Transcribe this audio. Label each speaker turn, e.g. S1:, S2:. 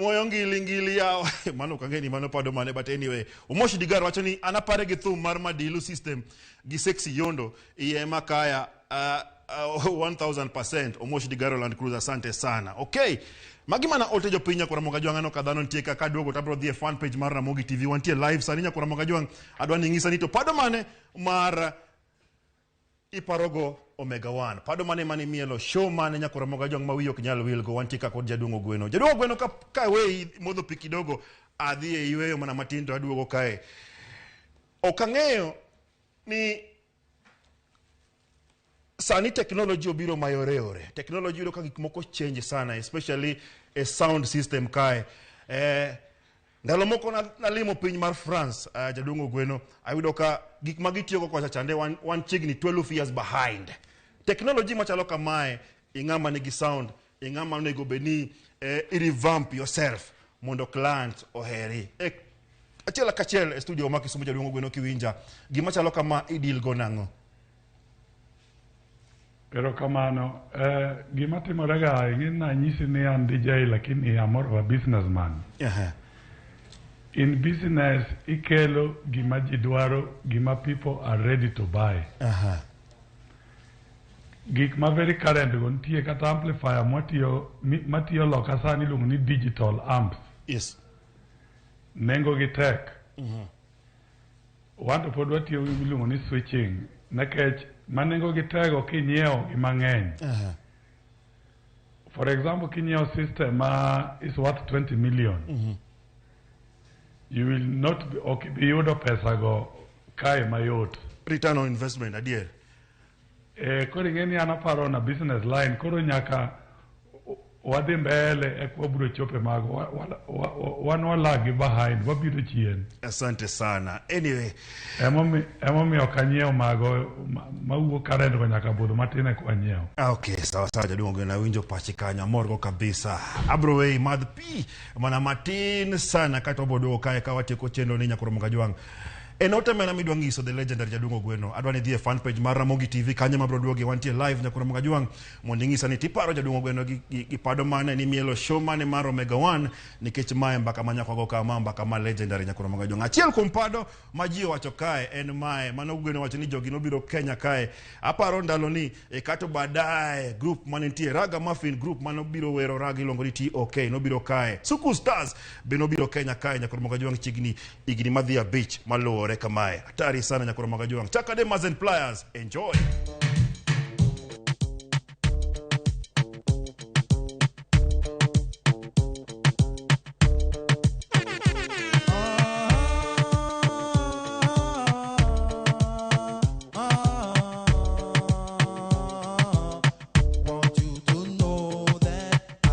S1: moyo ngili yao mano kangeni mano pado mane, but anyway Omosh Digaro wacho ni anapare gi thum mar Madilu system gi sexy yondo iye makaya 1000%. Omosh Digaro Land Cruiser, asante sana. Okay, magimana ote jopinya kwa Ramogi Jwang ano kadhano ntieka kaduogo tabro dhie fan page mar Ramogi TV wantie live saninya kwa Ramogi Jwang adwani ngisa nito pado mane mar iparogo Omega 1 pado mane mani mielo show mane nya kwa Ramogi Jwang mawiyo kinyalo wilgo wantika kod Jaduong' Ogweno. Jaduong' Ogweno ka we modho pi kidogo adhie iweyo mana matindo aduogo kae. Okang'eyo ni sani technology obiro mayoreore. Technology ilo ka gik moko change sana, especially a sound system kae. Ndalo moko na limo piny mar France, Jaduong' Ogweno, ayudo ka gik magitiyogo kwa chande one chigni 12 years behind. Technology machalo kamae, ingama nigi sound, ingama nego beni revamp yourself, mondo client oheri. Achiela kachel studio ma Kisumu Jaduong' Ogweno kiwinja, gima chalo kama idil go nango.
S2: Pero kamano, gima timorega ingina nyisi ni an DJ lakini I'm more of a businessman. In business, ikelo gima jidwaro, gima people are ready to buy. Gik ma very current gontie kata amplifier matiyo lokasani lungu ni digital amps.
S1: Yes.
S2: Nengo gi tech. Wanto pod watiyo lungu ni switching. Nekech manengo gi tego kinyeo gimang'eny. For example, kinyeo system is worth 20 million. You will not be yudo pesa go kae mayot.
S1: Return on investment, adier.
S2: Kori ngeni anaparo na business line, koro nyaka wadhi mbele kwaburo chope mago, wanwalagi behind, wabiro chien.
S1: Asante sana. Anyway.
S2: Emomi okanyeo mago, mauwo karendo kwa nyaka budu, matine kwa nyeo.
S1: Okay, sawa Jaduong' Ogweno winjo pachi kanya, morgo kabisa. Abrowei madh pi, mana matin sana kato bodo kaya kawatieko chendo ni nyaka Ramogi Jwang. Enote mena midwangiso the legendary Jaduong' Ogweno adwani dhie fan page mar Ramogi TV kanya mabroduogi wantie live nyaka Ramogi Jwang mondo ingisa ni tiparo Jaduong' Ogweno gi pado mane ni mielo show mane mar Omega 1 nikech mae mbaka manyako go kama mbaka ma legendary nyaka Ramogi Jwang. Achiel kuom pado ma ji wacho kae en mae mano Ogweno wacho ni jogi nobiro Kenya kae aparo ndalo ni kato badaye group mane nitie Raga Muffin group mano biro wero raga ilongo ni TOK nobiro kae. Suku Stars be nobiro Kenya kae nyaka Ramogi Jwang chigni igni Madhia Beach malo kamae. Hatari sana nyaka Ramogi Jwang. Chaka de Mazen Pliers. Enjoy.